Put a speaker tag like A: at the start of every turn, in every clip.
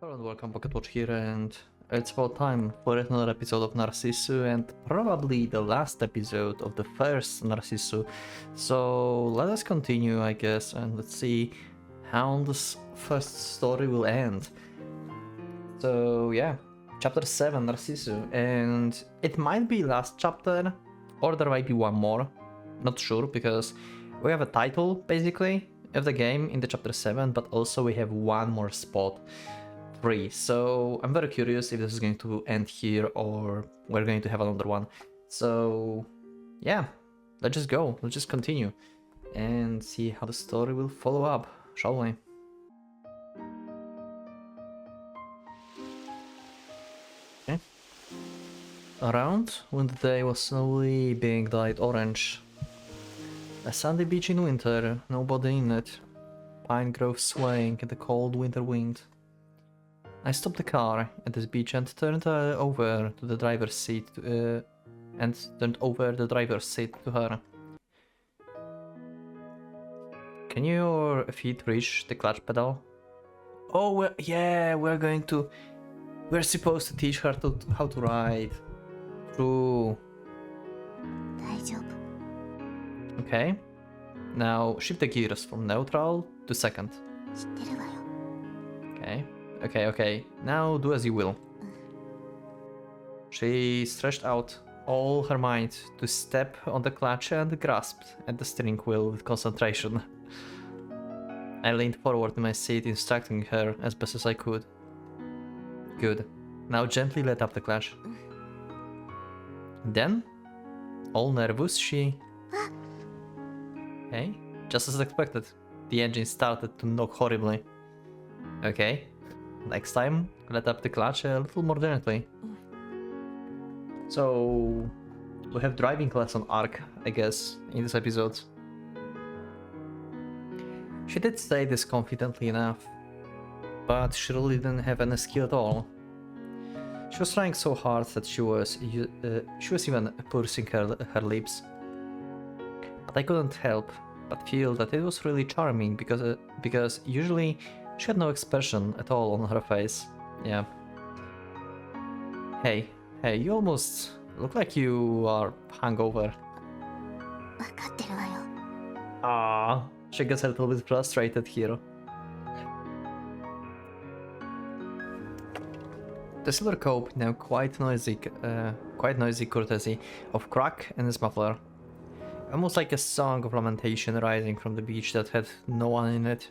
A: Hello and welcome, PocketWatch here, and it's about time for another episode of Narcissu, and probably the last episode of the first Narcissu. So let us continue, I guess, and let's see how this first story will end. So yeah, chapter 7, Narcissu, and it might be last chapter, or there might be one more, not sure, because we have a title, basically, of the game in the chapter 7, but also we have one more spot free. So I'm very curious if this is going to end here or we're going to have another one. So yeah, let's just go, let's just continue and see how the story will follow up, shall we? Okay. Around when the day was slowly being dyed orange. A sandy beach in winter, nobody in it. Pine groves swaying in the cold winter wind. I stopped the car at this beach and turned over the driver's seat to her. Can your feet reach the clutch pedal? Oh, we're supposed to teach her how to ride. True.
B: 大丈夫
A: Okay. Now shift the gears from neutral to second.
B: 知ってるわよ
A: Okay. Now do as you will. She stretched out all her might to step on the clutch and grasped at the steering wheel with concentration. I leaned forward in my seat, instructing her as best as I could. Good. Now gently let up the clutch. Then, all nervous, she... Okay, just as expected, the engine started to knock horribly. Okay, next time, let up the clutch a little more gently. So, we have driving lesson arc, I guess, in this episode. She did say this confidently enough, but she really didn't have any skill at all. She was trying so hard that she was even pursing her lips. But I couldn't help but feel that it was really charming because usually she had no expression at all on her face. Yeah. Hey, you almost look like you are hungover.
B: 分かってるわよ
A: Ah, she gets a little bit frustrated here. The silver cope, now quite noisy courtesy of Crack and his muffler. Almost like a song of lamentation rising from the beach that had no one in it.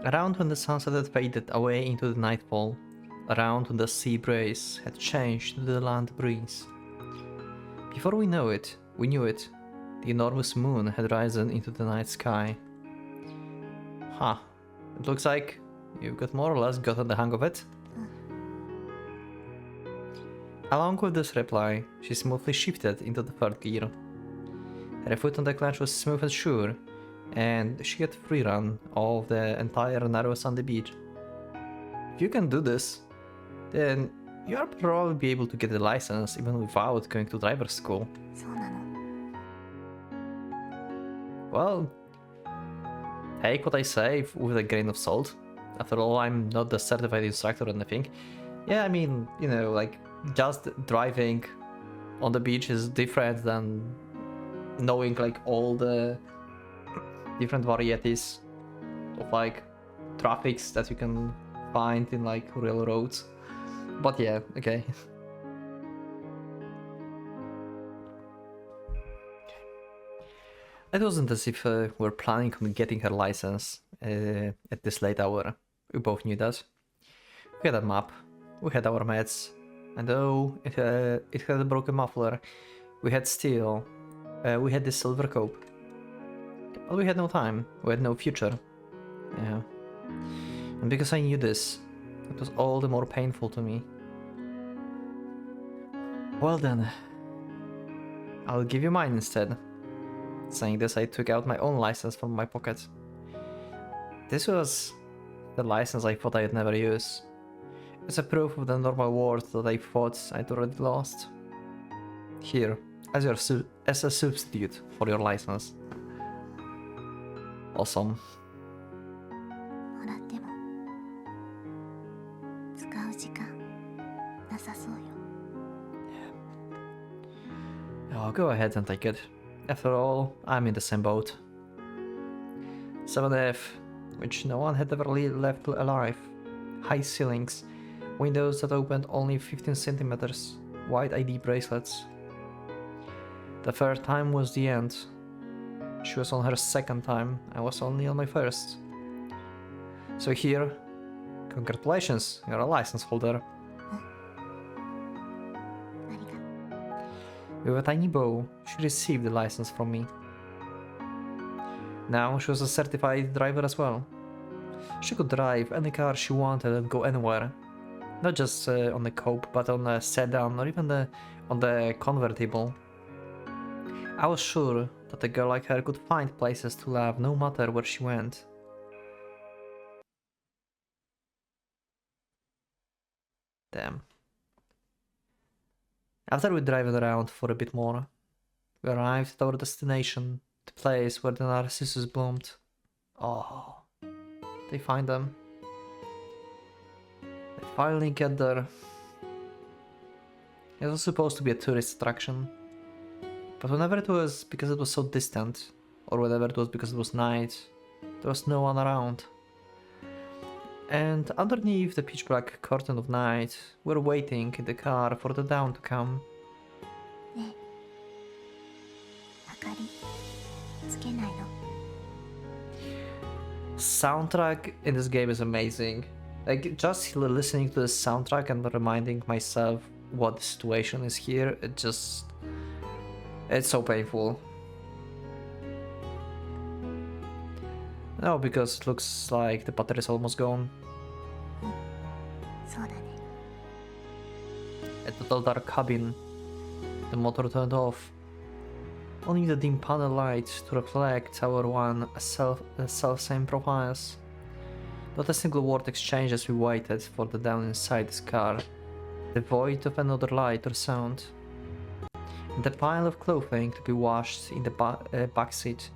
A: Around when the sunset had faded away into the nightfall, around when the sea breeze had changed to the land breeze. Before we knew it, the enormous moon had risen into the night sky. Huh, it looks like you've got more or less gotten the hang of it. Along with this reply, she smoothly shifted into the third gear. Her foot on the clutch was smooth and sure, and she had free run of the entire narrow sandy beach. If you can do this, then you'll probably be able to get a license even without going to driver's school.
B: そうなの
A: Well, take what I say with a grain of salt. After all, I'm not the certified instructor or anything. Yeah, I mean, you know, like, just driving on the beach is different than knowing, like, all the different varieties of, like, traffics that you can find in, like, real roads. But yeah, okay. It wasn't as if we're planning on getting her license at this late hour. We both knew that. We had a map, we had our meds, and though it had a broken muffler, we had the silver cope. But we had no time, we had no future. Yeah. And because I knew this, it was all the more painful to me. Well then, I'll give you mine instead. Saying this, I took out my own license from my pocket. This was the license I thought I'd never use. It's a proof of the normal worth that I thought I'd already lost. Here, as a substitute for your license. Awesome.
B: もらっても使う時間なさそうよ。
A: Oh, go ahead and take it. After all, I'm in the same boat. 7F, which no one had ever left alive. High ceilings, windows that opened only 15 centimeters, white ID bracelets. The third time was the end. She was on her second time, I was only on my first. So here, congratulations, you're a license holder.
B: ありがとう。
A: With a tiny bow, she received the license from me. Now she was a certified driver as well. She could drive any car she wanted and go anywhere. Not just on the coupe, but on a sedan or even on the convertible. I was sure that a girl like her could find places to live no matter where she went. Damn. After we drove around for a bit more, we arrived at our destination, the place where the Narcissus bloomed. Oh, they find them. They finally get there. It was supposed to be a tourist attraction, but whenever it was because it was so distant, or whenever it was because it was night, there was no one around. And underneath the pitch black curtain of night, we were waiting in the car for the dawn to come.
B: ねえ、明かりつけないの？
A: Soundtrack in this game is amazing. Like, just listening to the soundtrack and reminding myself what the situation is here, it's so painful. No, because it looks like the battery is almost gone.
B: そうだね。
A: A total dark cabin. The motor turned off. Only the dim panel light to reflect our self-same profiles. Not a single word exchanged as we waited for the dawn inside this car, devoid of another light or sound. And the pile of clothing to be washed in the backseat,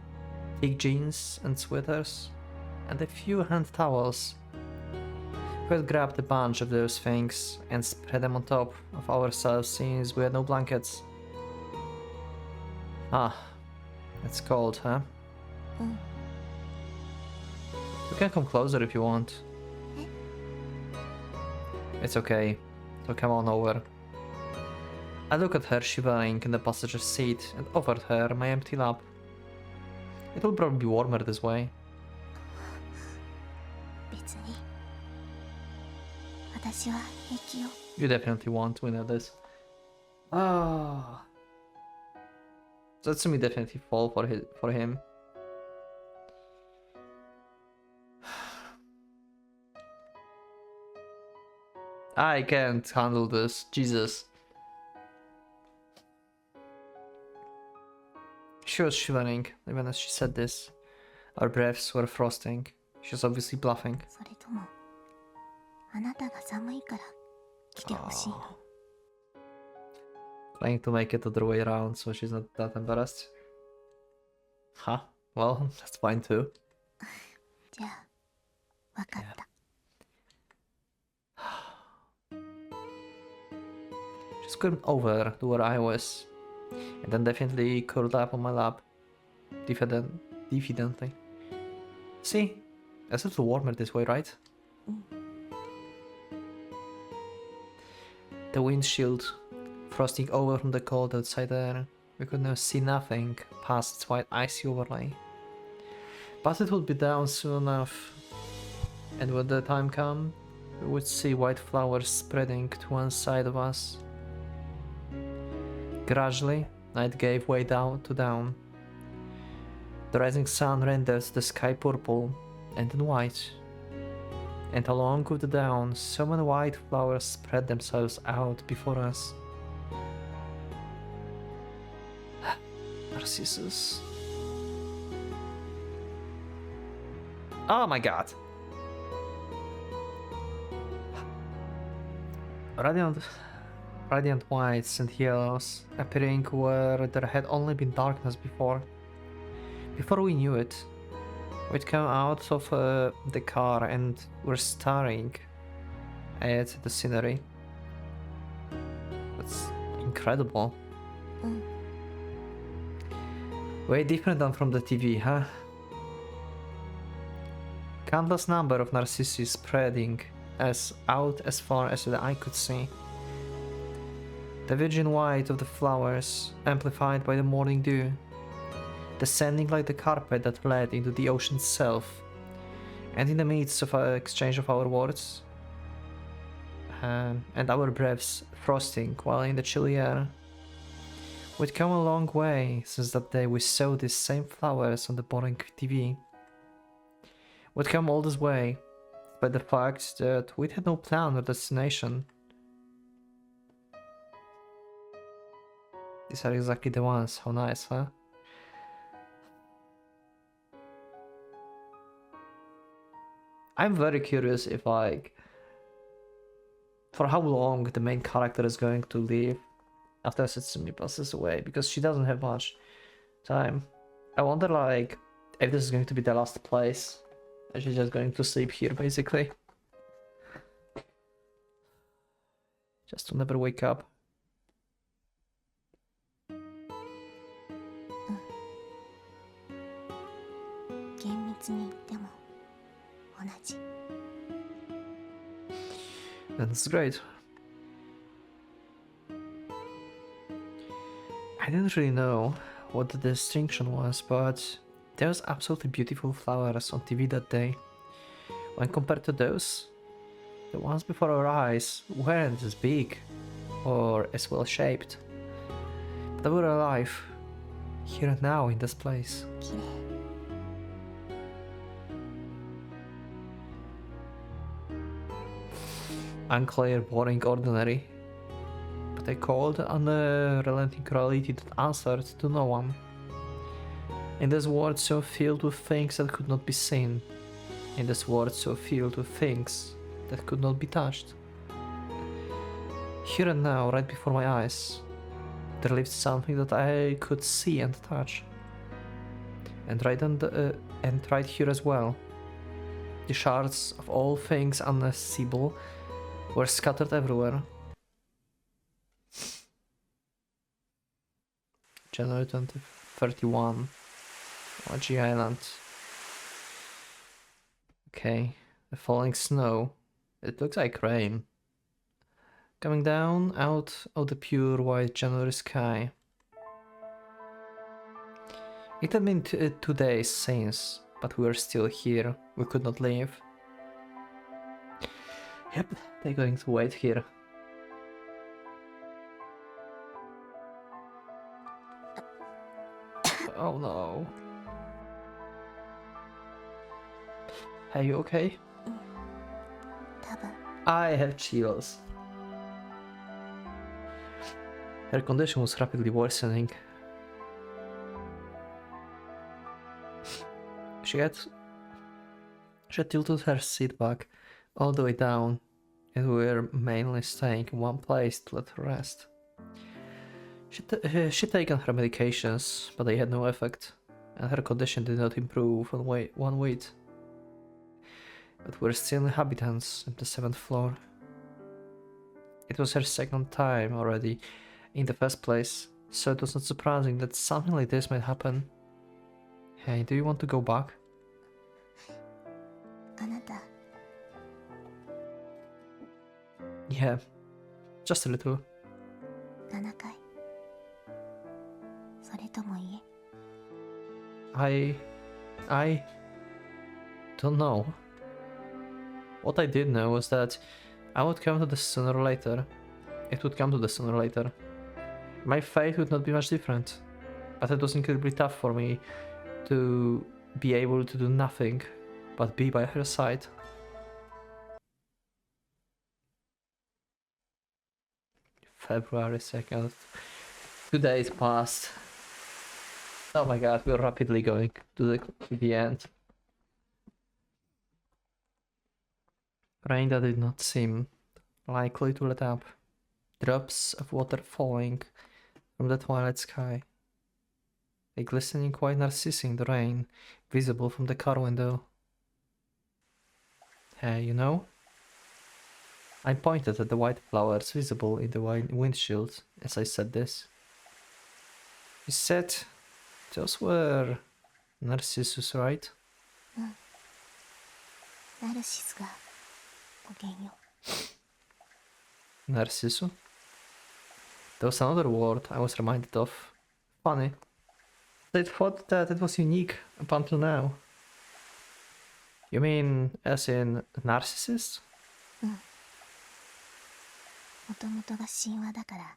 A: thick jeans and sweaters, and a few hand towels. We had grabbed a bunch of those things and spread them on top of ourselves since we had no blankets. Ah, it's cold, huh?
B: うん。
A: You can come closer if you want. It's okay, so come on over. I look at her shivering in the passenger seat and offered her my empty lap. It will probably be warmer this way.
B: 別に。私は平気よ。
A: You definitely want, we know this. Ah. Satsumi definitely fall for him. I can't handle this, Jesus. She was shivering even as she said this. Our breaths were frosting. She was obviously bluffing.
B: それともあなたが寒いから来てほしいの？
A: Trying to make it the other way around so she's not that embarrassed. Huh? Well, that's fine too.
B: じゃあわかった。
A: She squirmed over to where I was, and then definitely curled up on my lap. Diffidently. See? It's a little warmer this way, right? The windshield, frosting over from the cold outside air. We could now see nothing past its white icy overlay. But it would be down soon enough, and when the time came, we would see white flowers spreading to one side of us. Gradually, night gave way down to dawn. The rising sun rendered the sky purple and then white. And along with the dawn, so many white flowers spread themselves out before us. Narcissus. Oh my god! Radiant whites and yellows, appearing where there had only been darkness before. Before we knew it, we'd come out of the car and were staring It's the scenery. That's incredible. Way different than from the TV, huh? Countless number of Narcissi spreading out as far as the eye could see. The virgin white of the flowers, amplified by the morning dew, descending like the carpet that led into the ocean itself. And in the midst of our exchange of our words, and our breaths frosting while in the chilly air, we'd come a long way since that day we saw these same flowers on the boring TV. We'd come all this way by the fact that we had no plan or destination. These are exactly the ones. How nice, huh? I'm very curious if, like, for how long the main character is going to live after Setsumi passes away, because she doesn't have much time. I wonder, like, if this is going to be the last place and she's just going to sleep here, basically. Just to never wake up. That's great. I didn't really know what the distinction was, but there was absolutely beautiful flowers on TV that day. When compared to those, the ones before our eyes weren't as big or as well shaped. But they were alive, here and now in this place. Unclear, boring, ordinary, but I called on a relenting reality that answered to no one. In this world so filled with things that could not be seen, in this world so filled with things that could not be touched. Here and now, right before my eyes, there lived something that I could see and touch. And right here as well, the shards of all things unaccessible were scattered everywhere. January 2031. OG Island. Okay, the falling snow. It looks like rain. Coming down out of the pure white January sky. It had been 2 days since, but we were still here. We could not leave. Yep, they're going to wait here. Oh no. Are you okay? I have chills. Her condition was rapidly worsening. She had tilted her seat back all the way down, and we were mainly staying in one place to let her rest. She'd taken her medications, but they had no effect, and her condition did not improve one whit. But we're still inhabitants at the 7th floor. It was her second time already in the first place, so it was not surprising that something like this might happen. Hey, do you want to go back? Yeah, just a little. I don't know. What I did know was that I would come to this sooner or later. It would come to this sooner or later. My fate would not be much different, but it was incredibly tough for me to be able to do nothing but be by her side. February 2nd. 2 days passed. Oh my god, we're rapidly going to the end. Rain that did not seem likely to let up. Drops of water falling from the twilight sky. A glistening white narcissus in the rain, visible from the car window. Hey, you know? I pointed at the white flowers visible in the windshield as I said this. You said those were Narcissus, right?
B: ナルシスが語源よ。
A: Narcissu? There was another word I was reminded of. Funny. I thought that it was unique up until now. You mean as in narcissist?
B: もともとが神話だから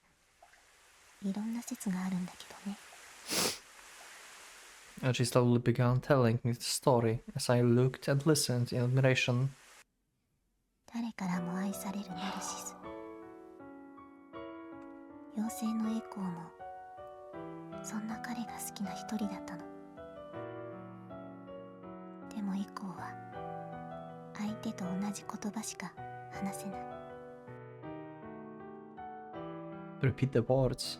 B: いろんな説があるんだけどね。
A: And she slowly began telling me the story as I looked and listened in admiration.
B: 誰からも愛されるナルシス。妖精のエコーもそんな彼が好きな一人だったの。でもエコーは相手と同じ言葉しか話せない。
A: Repeat the words.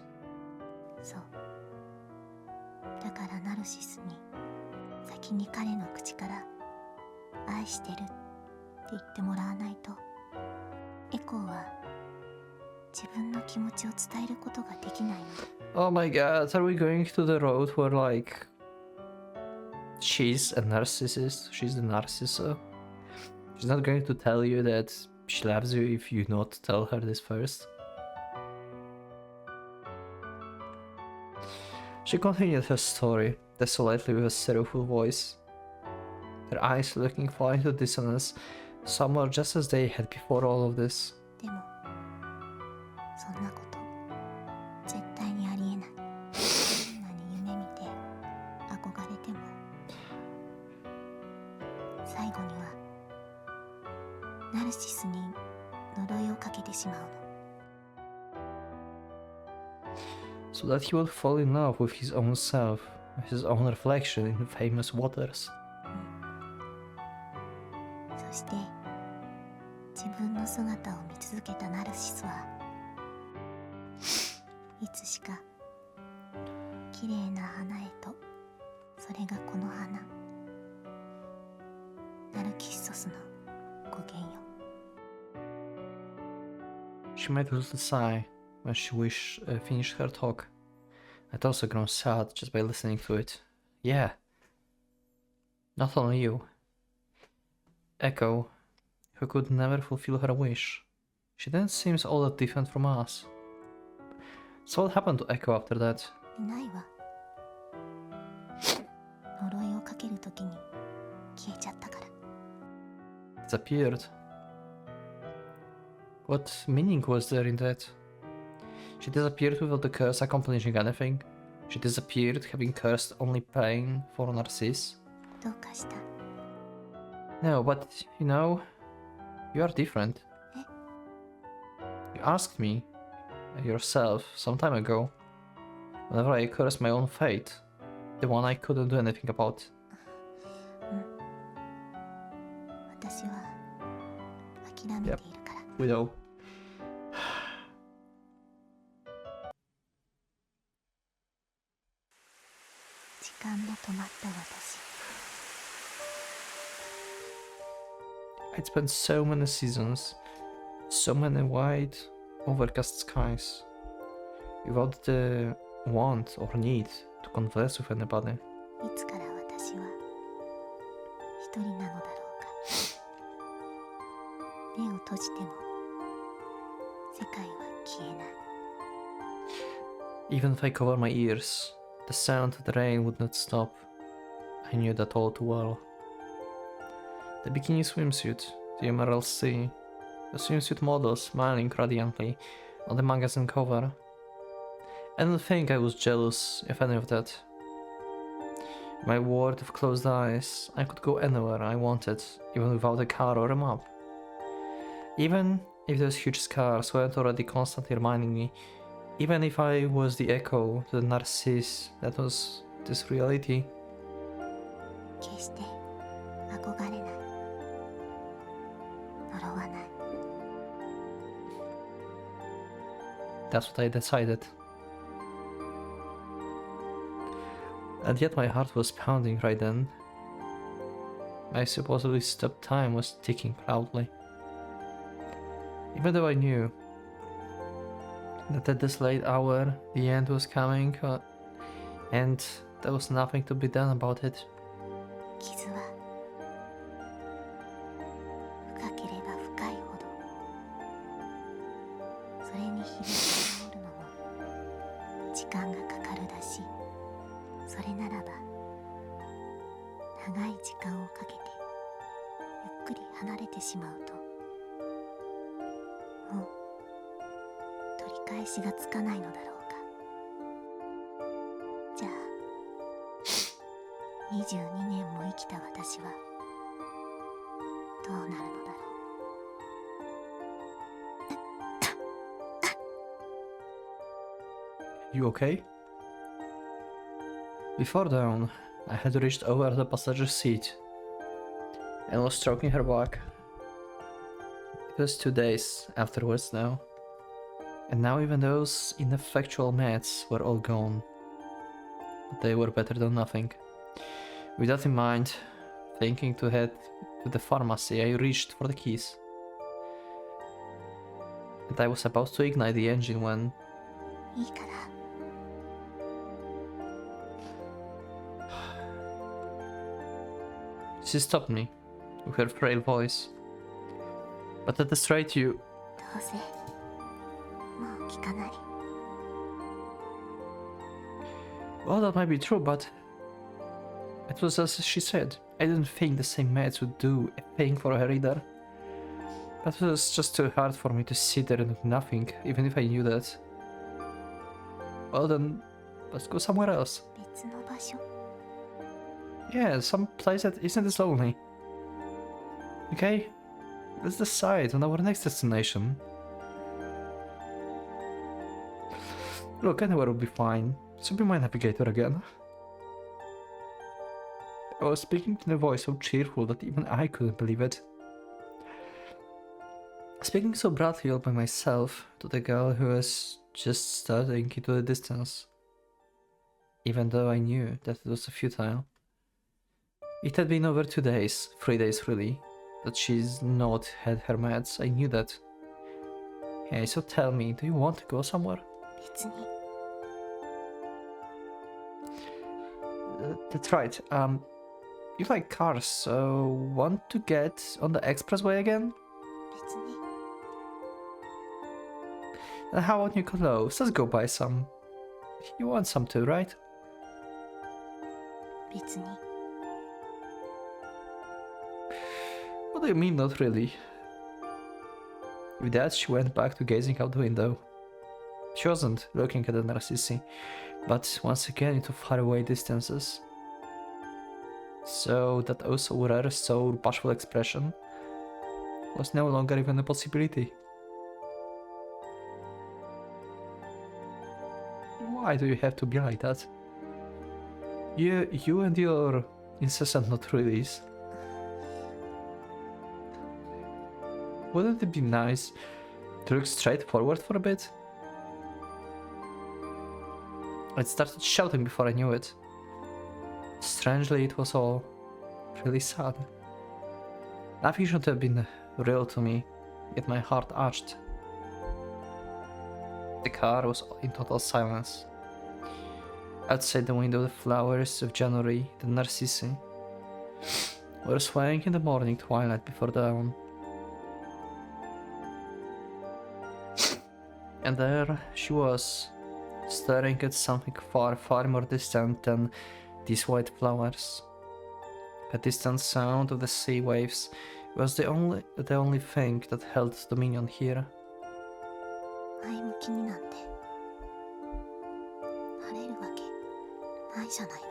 B: そう。だからナルシスに先に彼の口から愛してるって言ってもらわないと、エコーは自分の気持ちを伝えることができないの。
A: Oh my god, are we going to the road where like she's a narcissist? She's the narcissist. She's not going to tell you that she loves you if you not tell her this first. She continued her story, desolately with a sorrowful voice, her eyes looking far into dissonance, somewhere just as they had before all of this.
B: でもそんなこと絶対にありえない。どんなに夢見て憧れても最後にはナルシスに呪いをかけてしまうの。
A: So that he would fall in love with his own self, his own reflection in the famous waters.
B: そして自分の姿を見続けたナルシスはいつしか綺麗な花へと、それがこの花ナルキッソスの語源よ。
A: She made a little sigh when she finished her talk. I'd also grown sad just by listening to it. Yeah. Not only you. Echo, who could never fulfill her wish. She then seems all that different from us. So what happened to Echo after that?
B: いないわ。呪いをかけるときに消えちゃったから。
A: Disappeared. What meaning was there in that? She disappeared without the curse accomplishing anything. She disappeared having cursed only pain for Narcissus.
B: どうかした？
A: No, but you know, you are different.
B: Eh?
A: You asked me yourself some time ago, whenever I cursed my own fate, the one I couldn't do anything about.
B: 私は諦めているから。
A: We know.
B: 時間の止まった私。
A: I'd spent so many seasons, so many wide, overcast skies, without the want or need to converse with anybody.
B: いつから私は一人なのだろうか。目を閉じても世界は消えない。
A: Even if I cover my ears, the sound of the rain would not stop. I knew that all too well. The bikini swimsuit, the emerald sea, the swimsuit model smiling radiantly on the magazine cover. I don't think I was jealous of any of that. In my world of closed eyes, I could go anywhere I wanted, even without a car or a map. Even if those huge scars weren't already constantly reminding me, even if I was the echo to the Narcissus that was this reality.
B: 決して憧れない。呪わない。
A: That's what I decided. And yet my heart was pounding right then. My supposedly stopped time was ticking proudly. Even though I knew that at this late hour the end was coming, and there was nothing to be done about it.
B: 傷は深ければ深いほどそれに響き治るのも時間がかかるだし、それならば長い時間をかけてゆっくり離れてしまうともう取り返しがつかないのだろうか。じゃあ22年も生きた私はどうなるのだろう。
A: You okay? Before dawn, I had reached over the passenger seat and was stroking her back. It was 2 days afterwards now, and now even those ineffectual meds were all gone. But they were better than nothing. With that in mind, thinking to head to the pharmacy, I reached for the keys. And I was about to ignite the engine when...
B: いいから。
A: She stopped me with her frail voice. But at the straight you...
B: どうせもう聞かない。
A: Well, that might be true, but... It was as she said. I didn't think the same meds would do a thing for her either. That was just too hard for me to sit there and do nothing, even if I knew that. Well then, let's go somewhere else.
B: 別の場所。
A: Yeah, some place that isn't as lonely. Okay? Let's decide on our next destination. Look, anywhere will be fine. So be my navigator again. I was speaking in a voice so cheerful that even I couldn't believe it. Speaking so broadly all by myself to the girl who was just staring into the distance. Even though I knew that it was futile. It had been over 2 days, 3 days really, that she's not had her meds. I knew that. Hey, so tell me, do you want to go somewhere?
B: 別に。
A: That's right. You like cars, so want to get on the expressway again?
B: 別に。
A: And how about new clothes? Let's go buy some. You want some too, right?
B: 別に。
A: What do you mean, not really? With that, she went back to gazing out the window. She wasn't looking at the Narcissi, but once again into faraway distances. So that also rare, so bashful expression was no longer even a possibility. Why do you have to be like that? You and your incessant not reallys. Wouldn't it be nice to look straight forward for a bit? I started shouting before I knew it. Strangely, it was all really sad. Nothing should have been real to me, yet my heart ached. The car was in total silence. Outside the window, the flowers of January, the Narcissi, were swaying in the morning twilight before dawn. And there she was, staring at something far, far more distant than these white flowers. A distant sound of the sea waves was the only thing that held dominion here.
B: 前向きになんてなれるわけないじゃない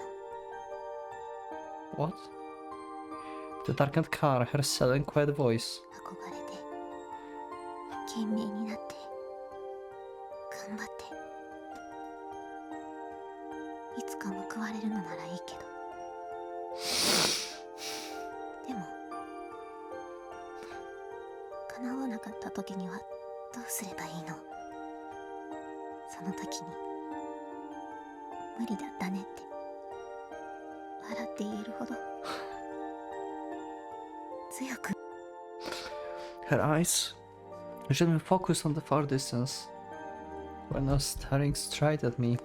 B: の。
A: What? The darkened car, her sullen, quiet voice.
B: 憧れて懸命になって頑張っていつか報われるのならいいけどでも叶わなかった時にはどうすればいいの。その時に無理だったねって笑って言えるほど強く。
A: Her eyes I should be focused on the far distance. When I was staring straight at me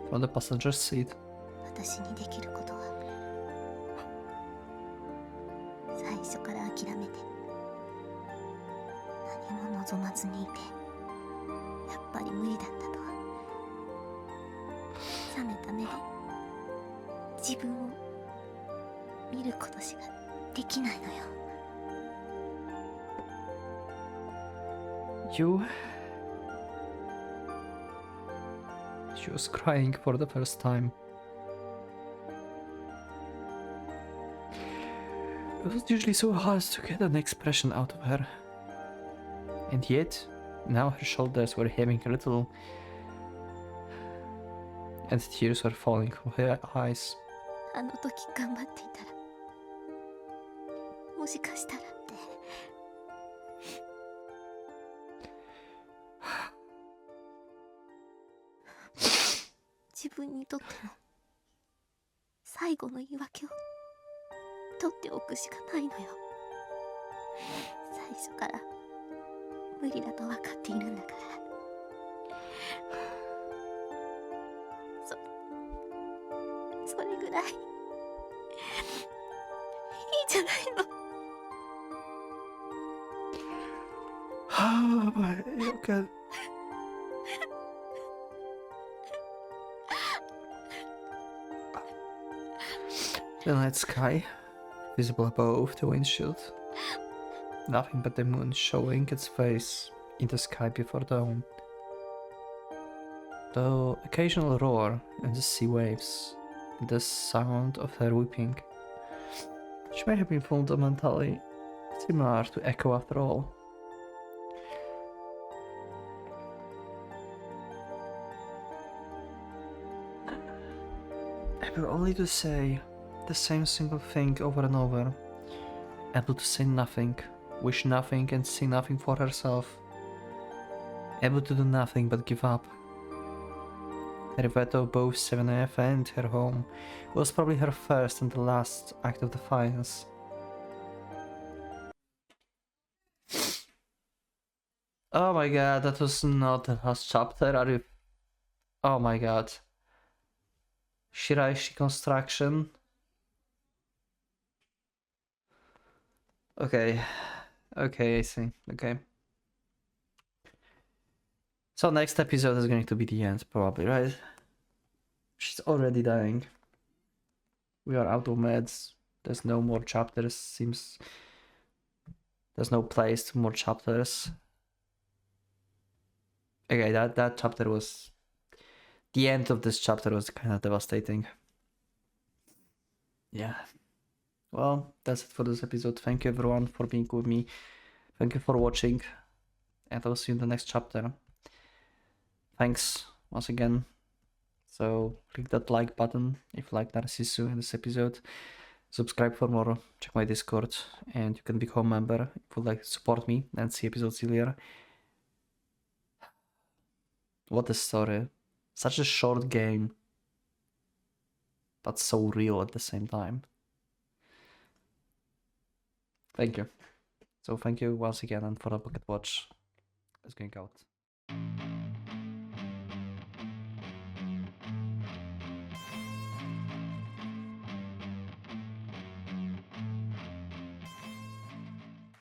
A: from the passenger seat.
B: 私にできることは最初から諦めて何も望まずにいてやっぱり無理だったとは冷めた目で自分を見ることしかできないのよ。
A: She was crying for the first time. It was usually so hard to get an expression out of her. And yet, now her shoulders were heaving a little, and tears were falling from her eyes.
B: あの時頑張っていたらもしかしたらって自分にとっての最後の言い訳を取っておくしかないのよ。最初から無理だと分かっているんだから。それぐらいいいじゃないの。
A: Okay. The night sky, visible above the windshield. Nothing but the moon showing its face in the sky before dawn. The occasional roar and the sea waves, and the sound of her weeping, which may have been fundamentally similar to echo after all. Able only to say the same single thing over and over, able to say nothing, wish nothing and see nothing for herself, able to do nothing but give up. Her veto of both 7AF and her home was probably her first and the last act of defiance. Oh my god, that was not the last chapter, are you... Oh my god. Shiraishi construction. Okay, I see, okay. So next episode is going to be the end, probably, right? She's already dying. We are out of meds. There's no more chapters, seems... There's no place to more chapters. Okay, that chapter was... The end of this chapter was kind of devastating. Yeah. Well, that's it for this episode. Thank you everyone for being with me. Thank you for watching. And I'll see you in the next chapter. Thanks once again. So click that like button if you like Narcissu in this episode. Subscribe for more. Check my Discord. And you can become a member if you'd like to support me and see episodes earlier. What a story. Such a short game. But so real at the same time. Thank you. So thank you once again and for the Pocket Watch. It's going out.